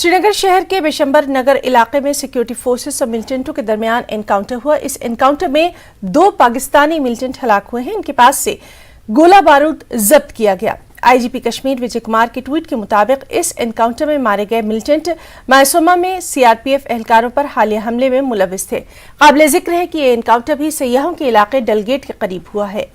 श्रीनगर शहर के बिशंबर नगर इलाके में सिक्योरिटी फोर्सेस और मिलिटेंटों के दरमियान एनकाउंटर हुआ। इस एनकाउंटर में 2 पाकिस्तानी मिलिटेंट हलाक हुए हैं। इनके पास से गोला बारूद जब्त किया गया। आईजीपी कश्मीर विजय कुमार के ट्वीट के मुताबिक इस एनकाउंटर में मारे गए मिलिटेंट मायसोमा में सीआरपीएफ एहलकारों पर हालिया हमले में मुलविस थे। काबिल जिक्र है कि यह एनकाउंटर भी सयाहों के इलाके डलगेट के करीब हुआ है।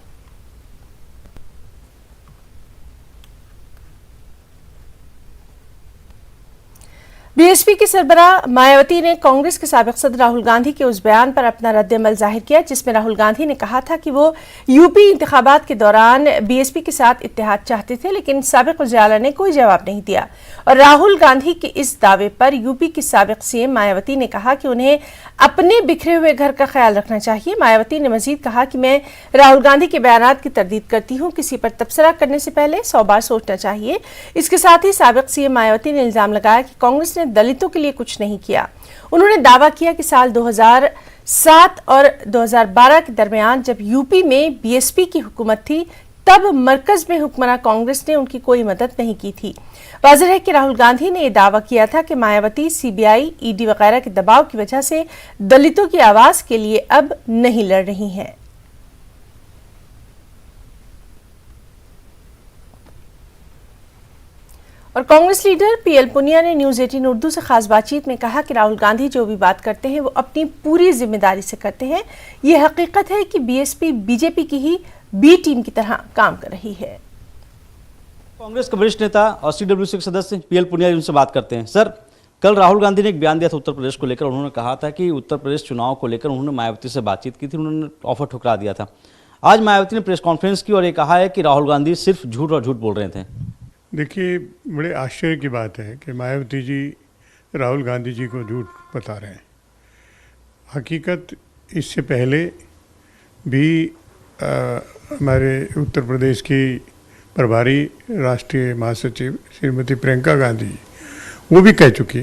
बीएसपी की सरबराह मायावती ने कांग्रेस के साबिक सदर राहुल गांधी के उस बयान पर अपना रद्द-ए-अमल जाहिर किया जिसमें राहुल गांधी ने कहा था कि वो यूपी इंतखाबात के दौरान बीएसपी के साथ इत्तेहाद चाहते थे, लेकिन साबिक वज़ीर-ए-आला ने कोई जवाब नहीं दिया। और राहुल गांधी के इस दावे पर यूपी की साबिक सीएम मायावती ने कहा कि उन्हें अपने बिखरे हुए घर का ख्याल रखना चाहिए। मायावती ने मजीद कहा कि मैं राहुल गांधी के बयानात की तरदीद करती हूँ, किसी पर तबसरा करने से पहले 100 बार सोचना चाहिए। इसके साथ ही साबिक सीएम मायावती ने इल्जाम लगाया कि कांग्रेस ने दलितों के लिए कुछ नहीं किया। उन्होंने दावा किया कि साल 2007 और 2012 के दरमियान जब यूपी में बीएसपी की हुकूमत थी तब मरकज में हुक्मरान कांग्रेस ने उनकी कोई मदद नहीं की थी। वाज़ेह है कि राहुल गांधी ने यह दावा किया था कि मायावती सीबीआई, ईडी वगैरह के दबाव की वजह से दलितों की आवाज के लिए अब नहीं लड़ रही हैं। और कांग्रेस लीडर पीएल पुनिया ने न्यूज़ 18 उर्दू से खास बातचीत में कहा कि राहुल गांधी जो भी बात करते हैं वो अपनी पूरी जिम्मेदारी से करते हैं। ये हकीकत है कि बीएसपी बीजेपी की ही बी टीम की तरह काम कर रही है। कांग्रेस के वरिष्ठ नेता और सीडब्ल्यूसी के सदस्य पीएल पुनिया उनसे बात करते हैं। सर, कल राहुल गांधी ने एक बयान दिया था उत्तर प्रदेश को लेकर। उन्होंने कहा था कि उत्तर प्रदेश चुनाव को लेकर उन्होंने मायावती से बातचीत की थी, उन्होंने ऑफर ठुकरा दिया था। आज मायावती ने प्रेस कॉन्फ्रेंस की और ये कहा है कि राहुल गांधी सिर्फ झूठ और झूठ बोल रहे थे। देखिए, बड़े आश्चर्य की बात है कि मायावती जी राहुल गांधी जी को झूठ बता रहे हैं। हकीकत इससे पहले भी हमारे उत्तर प्रदेश की प्रभारी राष्ट्रीय महासचिव श्रीमती प्रियंका गांधी वो भी कह चुकी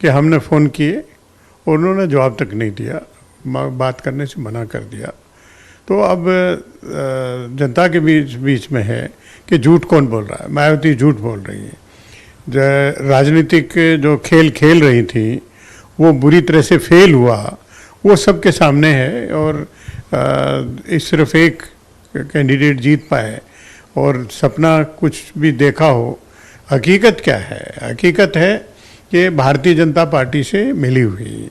कि हमने फ़ोन किए और उन्होंने जवाब तक नहीं दिया, बात करने से मना कर दिया। तो अब जनता के बीच में है कि झूठ कौन बोल रहा है। मायावती झूठ बोल रही है। राजनीतिक जो खेल रही थी वो बुरी तरह से फेल हुआ, वो सबके सामने है। और इस सिर्फ एक कैंडिडेट जीत पाए और सपना कुछ भी देखा हो। हकीकत क्या है? हकीकत है कि भारतीय जनता पार्टी से मिली हुई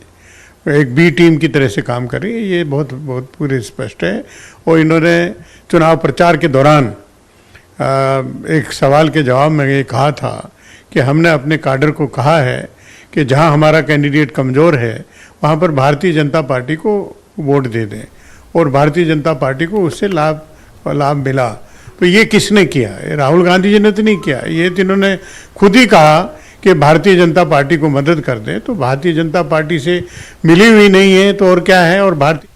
एक बी टीम की तरह से काम कर रही है। ये बहुत पूरे स्पष्ट है। और इन्होंने चुनाव प्रचार के दौरान एक सवाल के जवाब में ये कहा था कि हमने अपने काडर को कहा है कि जहां हमारा कैंडिडेट कमज़ोर है वहां पर भारतीय जनता पार्टी को वोट दे दें, और भारतीय जनता पार्टी को उससे लाभ मिला। तो ये किसने किया? राहुल गांधी जी ने तो नहीं किया, ये तो इन्होंने खुद ही कहा कि भारतीय जनता पार्टी को मदद कर दें। तो भारतीय जनता पार्टी से मिली हुई नहीं है तो और क्या है? और भारतीय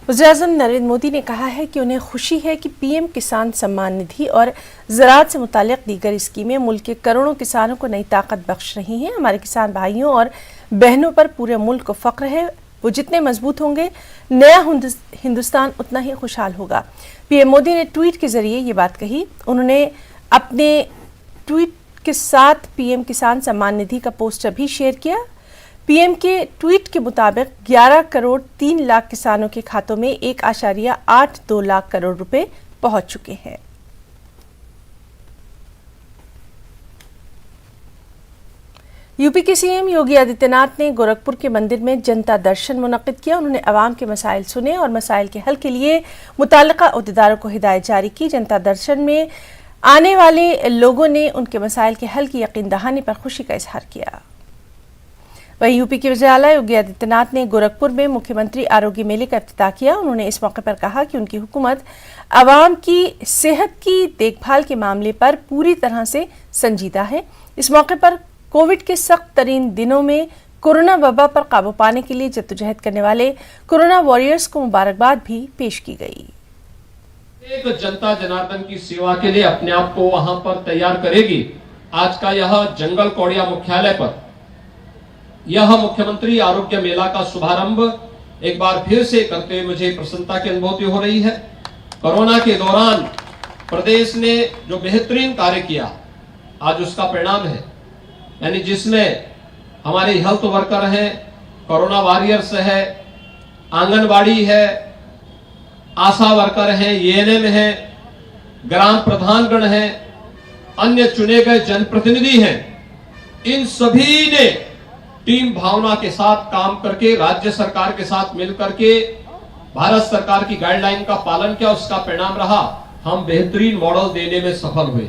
वज़ीर-ए-आज़म नरेंद्र मोदी ने कहा है कि उन्हें खुशी है कि पीएम किसान सम्मान निधि और ज़राअत से मुताल्लिक़ दीगर स्कीमें मुल्क के करोड़ों किसानों को नई ताकत बख्श रही हैं। हमारे किसान भाइयों और बहनों पर पूरे मुल्क को फ़ख्र है। वो जितने मजबूत होंगे, नया हिंदुस्तान उतना ही खुशहाल होगा। पीएम मोदी ने ट्वीट के जरिए ये बात कही। उन्होंने अपने ट्वीट के साथ पीएम किसान सम्मान निधि का पोस्टर भी शेयर किया। पीएम के ट्वीट के मुताबिक 11 करोड़ 3 लाख किसानों के खातों में 1.82 लाख करोड़ रुपए पहुंच चुके हैं। यूपी के सीएम योगी आदित्यनाथ ने गोरखपुर के मंदिर में जनता दर्शन मुनक्किद किया। उन्होंने अवाम के मसाइल सुने और मसाइल के हल के लिए मुताल्लिका अहदेदारों को हिदायत जारी की। जनता दर्शन में आने वाले लोगों ने उनके मसाइल के हल की यकीन दहानी पर खुशी का इजहार किया। वहीं यूपी के वज़ीर-ए-आला योगी आदित्यनाथ ने गोरखपुर में मुख्यमंत्री आरोग्य मेले का इफ्तिताह किया। उन्होंने इस मौके पर कहा कि उनकी हुकूमत आवाम की सेहत की देखभाल के मामले पर पूरी तरह से संजीदा है। इस मौके पर कोविड के सख्त तरीन दिनों में कोरोना वबा पर काबू पाने के लिए जद्दोजहद करने वाले कोरोना वॉरियर्स को मुबारकबाद भी पेश की गई। एक जनता जनार्दन की सेवा के लिए अपने आप को वहां पर तैयार करेगी। आज का यह जंगल कौड़िया मुख्यालय पर यह मुख्यमंत्री आरोग्य मेला का शुभारंभ एक बार फिर से करते हुए मुझे प्रसन्नता की अनुभूति हो रही है। कोरोना के दौरान प्रदेश ने जो बेहतरीन कार्य किया, आज उसका परिणाम है यानी जिसमें हमारे हेल्थ वर्कर हैं, कोरोना वॉरियर्स है, आंगनबाड़ी है, आशा वर्कर हैं, एएनएम है, ग्राम प्रधानगण हैं, अन्य चुने गए जनप्रतिनिधि हैं, इन सभी ने टीम भावना के साथ काम करके राज्य सरकार के साथ मिलकर के भारत सरकार की गाइडलाइन का पालन किया। उसका परिणाम रहा हम बेहतरीन मॉडल देने में सफल हुए।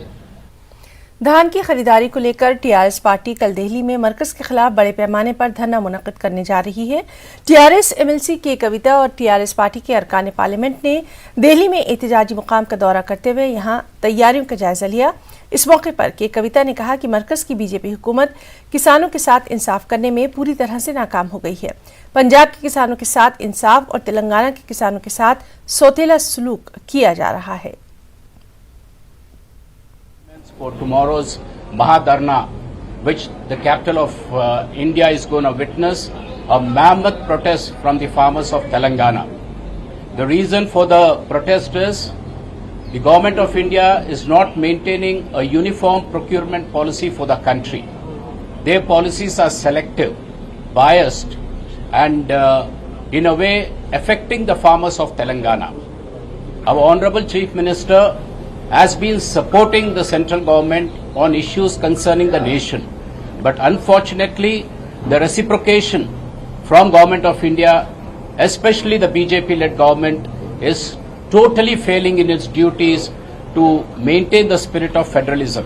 धान की खरीदारी को लेकर टीआरएस पार्टी कल दिल्ली में मरकज के खिलाफ बड़े पैमाने पर धरना मुनक्किद करने जा रही है। टीआरएस एमएलसी के कविता और टीआरएस पार्टी के अरकान पार्लियामेंट ने दिल्ली में एहतजाजी मुकाम का दौरा करते हुए यहां तैयारियों का जायजा लिया। इस मौके पर के कविता ने कहा कि मरकज की बीजेपी हुकूमत किसानों के साथ इंसाफ करने में पूरी तरह से नाकाम हो गई है। पंजाब के किसानों के साथ इंसाफ और तेलंगाना के किसानों के साथ सौतेला सलूक किया जा रहा है। For tomorrow's Mahadharna, which the capital of India is going to witness, a mammoth protest from the farmers of Telangana. The reason for the protest is the government of India is not maintaining a uniform procurement policy for the country. Their policies are selective, biased, and in a way affecting the farmers of Telangana. Our Honorable Chief Minister has been supporting the central government on issues concerning the nation. But unfortunately, the reciprocation from Government of India, especially the BJP-led government, is totally failing in its duties to maintain the spirit of federalism.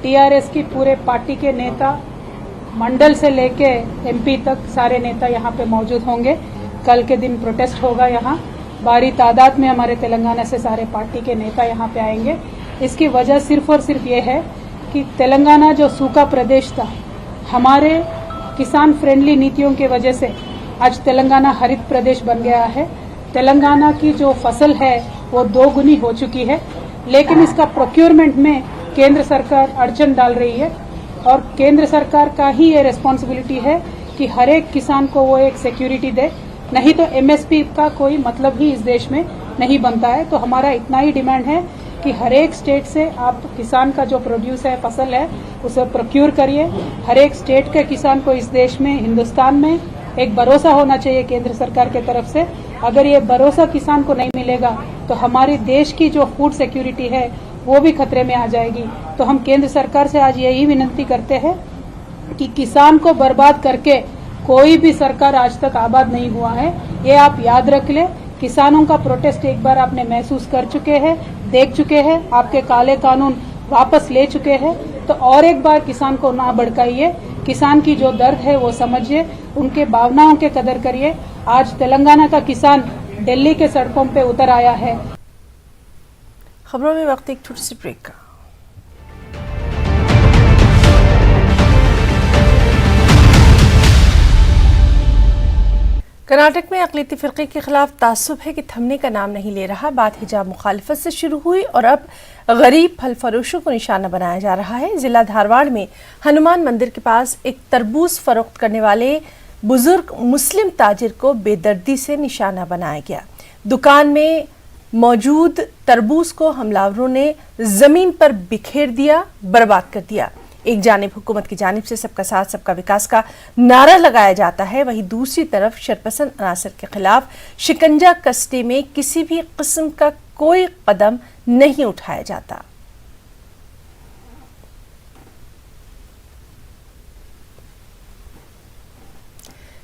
TRS की पूरे party के नेता मंडल से लेके MP तक सारे नेता यहाँ पे मौजूद होंगे। कल के दिन प्रोटेस्ट होगा यहाँ भारी तादाद में हमारे तेलंगाना से सारे पार्टी के नेता यहाँ पे आएंगे। इसकी वजह सिर्फ और सिर्फ ये है कि तेलंगाना जो सूखा प्रदेश था, हमारे किसान फ्रेंडली नीतियों की वजह से आज तेलंगाना हरित प्रदेश बन गया है। तेलंगाना की जो फसल है वो 2 गुनी हो चुकी है, लेकिन इसका प्रोक्योरमेंट में केंद्र सरकार अड़चन डाल रही है और केंद्र सरकार का ही ये रिस्पॉन्सिबिलिटी है कि हर एक किसान को वो एक सिक्योरिटी दे, नहीं तो एमएसपी का कोई मतलब ही इस देश में नहीं बनता है। तो हमारा इतना ही डिमांड है कि हर एक स्टेट से आप किसान का जो प्रोड्यूस है, फसल है, उसे प्रोक्योर करिए। हर एक स्टेट के किसान को इस देश में, हिंदुस्तान में एक भरोसा होना चाहिए केंद्र सरकार के तरफ से। अगर ये भरोसा किसान को नहीं मिलेगा तो हमारे देश की जो फूड सिक्योरिटी है वो भी खतरे में आ जाएगी। तो हम केंद्र सरकार से आज यही विनती करते हैं कि किसान को बर्बाद करके कोई भी सरकार आज तक आबाद नहीं हुआ है। ये आप याद रख ले। किसानों का प्रोटेस्ट एक बार आपने महसूस कर चुके हैं, देख चुके हैं, आपके काले कानून वापस ले चुके हैं। तो और एक बार किसान को ना भड़काइए, किसान की जो दर्द है वो समझिए, उनके भावनाओं के कदर करिए। आज तेलंगाना का किसान दिल्ली के सड़कों पे उतर आया है। खबरों में वक्त एक छोटी सी ब्रेक का। कर्नाटक में अक़लियती फ़िरक़े के खिलाफ तासुब है कि थमने का नाम नहीं ले रहा। बात हिजाब मुखालिफत से शुरू हुई और अब गरीब फल फरोशों को निशाना बनाया जा रहा है। जिला धारवाड़ में हनुमान मंदिर के पास एक तरबूज फरोख्त करने वाले बुजुर्ग मुस्लिम ताजिर को बेदर्दी से निशाना बनाया गया। दुकान में मौजूद तरबूज को हमलावरों ने जमीन पर बिखेर दिया, बर्बाद कर दिया। एक जानिब हुकूमत की जानिब से सबका साथ सबका विकास का नारा लगाया जाता है, वहीं दूसरी तरफ शरपसंद अनासर के खिलाफ शिकंजा कसने में किसी भी किस्म का कोई कदम नहीं उठाया जाता।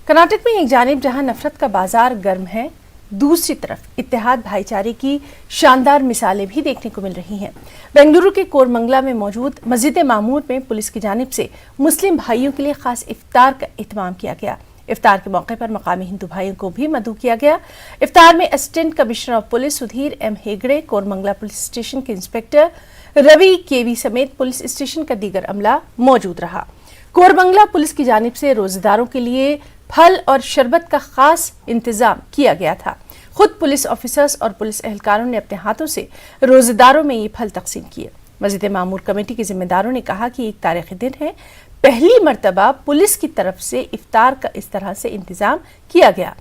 कर्नाटक में एक जानिब जहां नफरत का बाजार गर्म है, दूसरी तरफ इत्तेहाद भाईचारे की शानदार मिसालें भी देखने को मिल रही हैं। बेंगलुरु के कोरमंगला में मौजूद मस्जिद मामूर में पुलिस की जानिब से मुस्लिम भाइयों के लिए खास इफ्तार का एहतमाम किया गया। इफ्तार के मौके पर मकामी हिंदू भाइयों को भी मदऊ किया गया। इफ्तार में assistant commissioner of police Sudhir M Hegde, Koramangala police station के इंस्पेक्टर रवि केवी समेत पुलिस स्टेशन का दीगर अमला मौजूद रहा। कोरमंगला पुलिस की जानिब से रोजेदारों के लिए फल और शरबत का खास इंतजाम किया गया था। खुद पुलिस ऑफिसर्स और पुलिस एहलकारों ने अपने हाथों से रोजेदारों में ये फल तकसीम किए। मस्जिद मामूर कमेटी के जिम्मेदारों ने कहा कि एक तारीखी दिन है, पहली मर्तबा पुलिस की तरफ से इफ्तार का इस तरह से इंतजाम किया गया।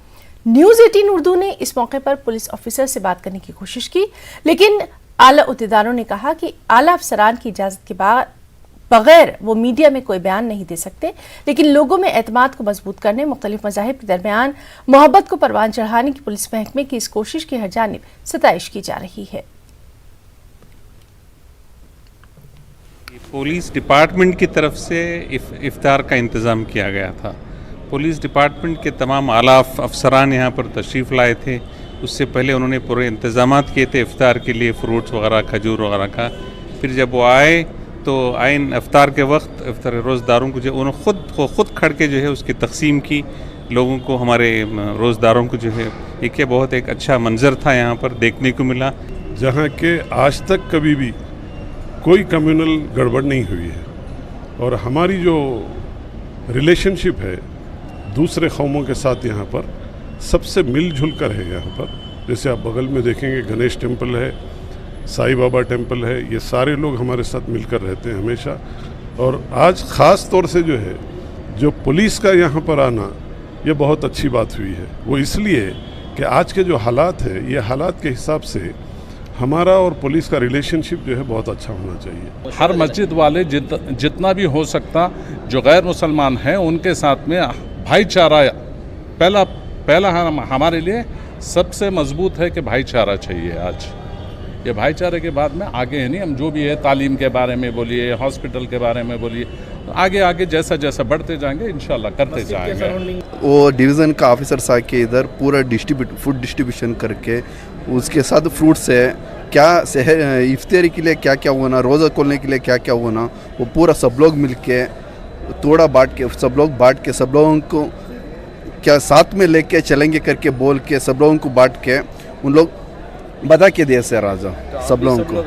न्यूज़ 18 उर्दू ने इस मौके पर पुलिस ऑफिसर से बात करने की कोशिश की, लेकिन आला उहदेदारों ने कहा कि आला अफसरान की इजाजत के बाद बगैर वो मीडिया में कोई बयान नहीं दे सकते, लेकिन लोगों में एतमाद को मजबूत करने, मुख्तलिफ मज़ाहिब के दरमियान मोहब्बत को परवान चढ़ाने की पुलिस महकमे की इस कोशिश की हर जानिब सताइश की जा रही है। पुलिस डिपार्टमेंट की तरफ से इफ्तार का इंतज़ाम किया गया था। पुलिस डिपार्टमेंट के तमाम आला अफसरान यहाँ पर तशरीफ़ लाए थे। उससे पहले उन्होंने पूरे इंतज़ामात किए थे इफ्तार के लिए, फ्रूट्स वगैरह, खजूर वगैरह का। फिर जब वो आए तो आइन इफ्तार के वक्त इफ्तार रोज़दारों को जो उन्होंने खुद खड़ के जो है उसकी तकसीम की लोगों को, हमारे रोज़दारों को जो है। एक बहुत एक अच्छा मंजर था यहाँ पर देखने को मिला, जहाँ के आज तक कभी भी कोई कम्युनल गड़बड़ नहीं हुई है और हमारी जो रिलेशनशिप है दूसरे कौमों के साथ यहाँ पर सबसे मिलजुल कर है। यहाँ पर जैसे आप बगल में देखेंगे गणेश टेम्पल है, साईं बाबा टेम्पल है, ये सारे लोग हमारे साथ मिलकर रहते हैं हमेशा। और आज ख़ास तौर से जो है जो पुलिस का यहाँ पर आना, ये बहुत अच्छी बात हुई है। वो इसलिए कि आज के जो हालात है, ये हालात के हिसाब से हमारा और पुलिस का रिलेशनशिप जो है बहुत अच्छा होना चाहिए। हर मस्जिद वाले जितना भी हो सकता जो गैर मुसलमान हैं उनके साथ में भाईचारा पहला हमारे लिए सबसे मजबूत है कि भाईचारा चाहिए। आज ये भाईचारे के बाद में आगे है नहीं, हम जो भी है तालीम के बारे में बोलिए, हॉस्पिटल के बारे में बोलिए, आगे आगे जैसा जैसा बढ़ते जाएंगे इंशाल्लाह करते जाएंगे। वो डिवीज़न का ऑफिसर्स आके इधर पूरा फूड डिस्ट्रीब्यूशन करके उसके साथ फ्रूट्स है, क्या इफ्तारी के लिए क्या क्या होना, रोज़ा खोलने के लिए क्या क्या होना, वो पूरा सब लोग मिल के थोड़ा बांट के सब लोगों को क्या साथ में लेके चलेंगे करके बोल के सब लोगों को बांट के उन लोग बता के दिए सर राजा सब लोगों को।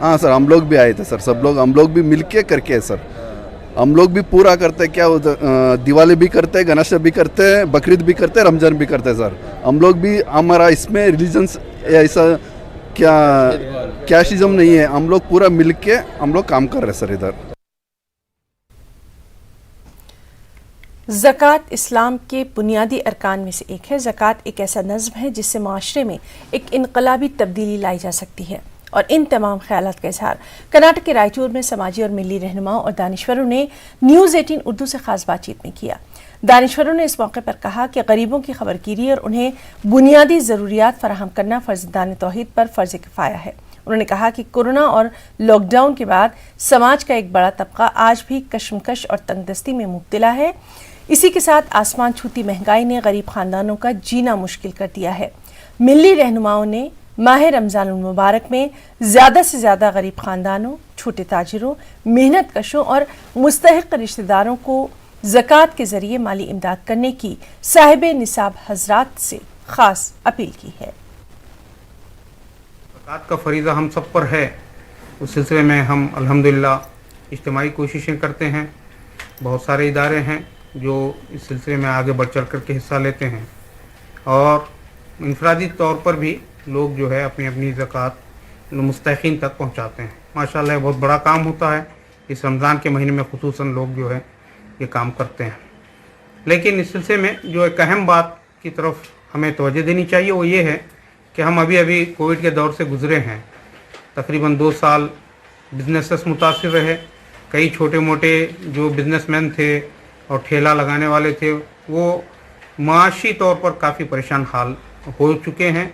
हाँ सर, हम लोग भी आए थे सर, हम लोग भी मिल के करके सर, हम लोग भी पूरा करते क्या दिवाली भी करते, गणेश भी करते, बकरीद भी करते, रमजान भी करते सर। हम लोग भी, हमारा इसमें रिलीजन्स ऐसा कैशिज्म नहीं है, हम लोग पूरा मिल के हम लोग काम कर रहे हैं सर। इधर ज़कात इस्लाम के बुनियादी अरकान में से एक है। ज़कात एक ऐसा नज़्म है जिससे माशरे में एक इनकलाबी तब्दीली लाई जा सकती है, और इन तमाम ख्यालात का इजहार कर्नाटक के रायचूर में समाजी और मिली रहनुमाओं और दानिश्वरों ने न्यूज़ 18 उर्दू से ख़ास बातचीत में किया। दानिश्वरों ने इस मौके पर कहा कि गरीबों की खबरगिरी और उन्हें बुनियादी ज़रूरियात फराहम करना फ़र्ज़दान तौहीद पर फ़र्ज़ किफ़ाया है। उन्होंने कहा कि कोरोना और लॉकडाउन के बाद समाज का एक बड़ा तबका आज भी कशमकश और तंगदस्ती में मुब्तला है। इसी के साथ आसमान छूती महंगाई ने गरीब ख़ानदानों का जीना मुश्किल कर दिया है। मिली रहनुमाओं ने माह रमज़ान मुबारक में ज़्यादा से ज़्यादा गरीब ख़ानदानों, छोटे ताजिरों, मेहनत कशों और मुस्तहिक रिश्तेदारों को ज़कात के ज़रिए माली इमदाद करने की साहिब निसाब हजरात से ख़ास अपील की है। ज़कात का फरीज़ा हम सब पर है, उस सिलसिले में हम अल्हम्दुलिल्लाह इज्तिमाई कोशिशें करते हैं। बहुत सारे इदारे हैं जो इस सिलसिले में आगे बढ़ चढ़ करके हिस्सा लेते हैं, और इनफरादी तौर पर भी लोग जो है अपनी अपनी ज़कात मुस्तहिक़ीन तक पहुंचाते हैं। माशाअल्लाह बहुत बड़ा काम होता है। इस रमज़ान के महीने में खुसूसन लोग जो है ये काम करते हैं। लेकिन इस सिलसिले में जो एक अहम बात की तरफ हमें तवज्जो देनी चाहिए वो ये है कि हम अभी कोविड के दौर से गुज़रे हैं। तकरीबन 2 साल बिजनेसेस मुतासिर रहे। कई छोटे मोटे जो बिजनेसमैन थे और ठेला लगाने वाले थे वो माशी तौर पर काफ़ी परेशान हाल हो चुके हैं।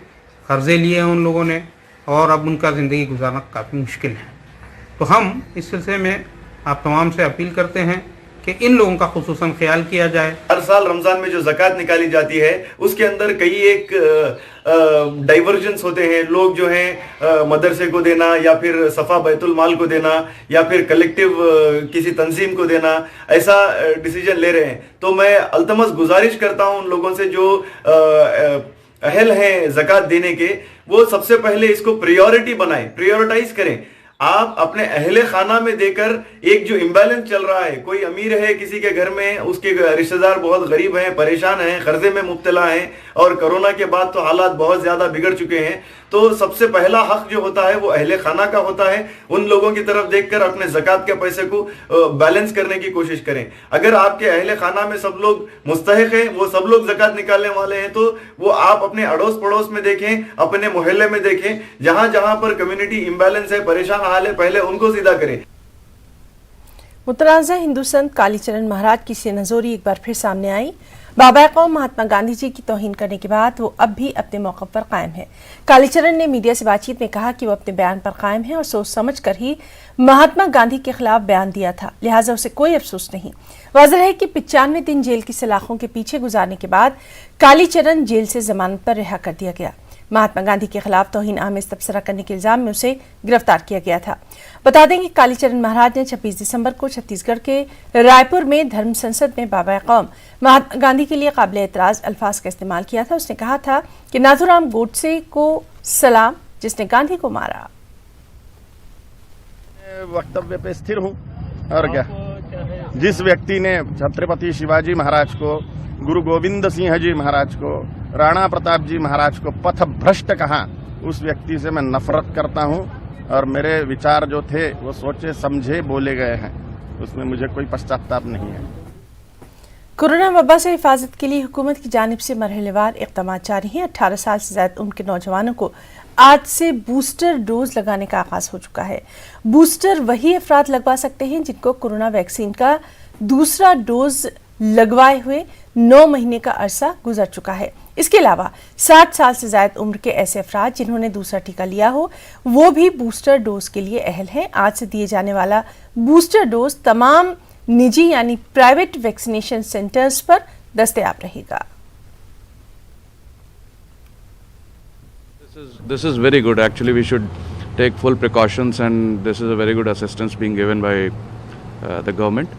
कर्ज़े लिए हैं उन लोगों ने और अब उनका ज़िंदगी गुजारना काफ़ी मुश्किल है। तो हम इस सिलसिले में आप तमाम से अपील करते हैं कि इन लोगों का खुसूसन ख्याल किया जाए। हर साल रमज़ान में जो ज़कात निकाली जाती है उसके अंदर कई एक डाइवर्जन्स होते हैं। लोग जो हैं मदरसे को देना या फिर सफ़ा बैतुल माल को देना या फिर कलेक्टिव किसी तंजीम को देना, ऐसा डिसीजन ले रहे हैं। तो मैं अल्तमस गुजारिश करता हूं उन लोगों से जो अहल हैं ज़कात देने के, वो सबसे पहले इसको प्रायोरिटी बनाएं, प्रायोरिटाइज करें। आप अपने अहले खाना में देकर एक जो इम्बैलेंस चल रहा है, कोई अमीर है किसी के घर में, उसके रिश्तेदार बहुत गरीब हैं, परेशान हैं, कर्जे में मुब्तला हैं और कोरोना के बाद तो हालात बहुत ज्यादा बिगड़ चुके हैं। तो सबसे पहला हक जो होता है वो अहले खाना का होता है। उन लोगों की तरफ देखकर अपने ज़कात के पैसे को बैलेंस करने की कोशिश करें। अगर आपके अहले खाना में सब लोग मुस्तहिक हैं, वो सब लोग ज़कात निकालने वाले हैं, तो वो आप अपने अड़ोस पड़ोस में देखें, अपने मोहल्ले में देखें, जहां जहां पर कम्युनिटी इम्बैलेंस है, परेशान हाल है, पहले उनको सीधा करें। मुतनाज़ा हिंदू संत कालीचरण महाराज की सेनाजोरी एक बार फिर सामने आई। बाबा कौम महात्मा गांधी जी की तौहीन करने के बाद वो अब भी अपने मौक़िफ़ पर कायम है। कालीचरण ने मीडिया से बातचीत में कहा कि वो अपने बयान पर कायम है और सोच समझ कर ही महात्मा गांधी के खिलाफ बयान दिया था, लिहाजा उसे कोई अफसोस नहीं। वाज़ेह है कि 95 दिन जेल की सलाखों के पीछे गुजारने के बाद कालीचरण जेल से जमानत पर रिहा कर दिया गया। महात्मा गांधी के खिलाफ तौहीन आमेज तबसरा करने के इल्जाम में उसे गिरफ्तार किया गया था। बता दें कि कालीचरण महाराज ने 26 दिसंबर को छत्तीसगढ़ के रायपुर में धर्म संसद में बाबा कौम महात्मा गांधी के लिए काबिल एतराज अल्फाज का इस्तेमाल किया था। उसने कहा था कि नाथूराम गोडसे को सलाम जिसने गांधी को मारा। वक्तव्य पे स्थिर हूँ और क्या, जिस व्यक्ति ने छत्रपति शिवाजी महाराज को, गुरु गोविंद सिंह जी महाराज को, राणा प्रताप जी महाराज को पथ भ्रष्ट कहा, उस व्यक्ति से मैं नफरत करता हूं और मेरे विचार जो थे वो सोचे समझे बोले गए हैं, उसमें मुझे कोई पश्चाताप नहीं है। कोरोना वबा से हिफाजत के लिए हुकूमत की जानिब से मरहलेवार इक़दाम जारी हैं। 18 साल से ज़्यादा उम्र के नौजवानों को आज से बूस्टर डोज लगाने का आगाज हो चुका है। बूस्टर वही अफराद लगवा सकते हैं जिनको कोरोना वैक्सीन का दूसरा डोज लगवाए हुए 9 महीने का अरसा गुजर चुका है। इसके अलावा 60 साल से ज्यादा उम्र के ऐसे अफराद जिन्होंने दूसरा टीका लिया हो वो भी बूस्टर डोज के लिए अहल हैं। आज से दिए जाने वाला बूस्टर डोज तमाम निजी यानी प्राइवेट वैक्सीनेशन सेंटर्स पर दस्तयाब रहेगा। This is very good. Actually, we should take full precautions, and this is a very good assistance being given by the government,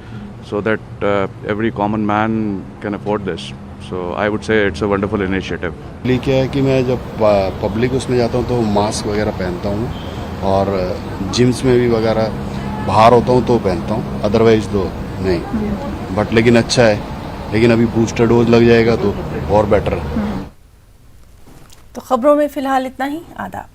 so that every common man can afford this. So I would say it's a wonderful initiative. क्या है कि मैं जब public उसमें जाता हूँ तो mask वगैरह पहनता हूँ और जिम्स में भी वगैरह बाहर होता हूँ तो पहनता हूँ, अदरवाइज तो नहीं। बट लेकिन अच्छा है, लेकिन अभी बूस्टर डोज लग जाएगा तो और बेटर है। तो खबरों में फिलहाल इतना ही। आदाब।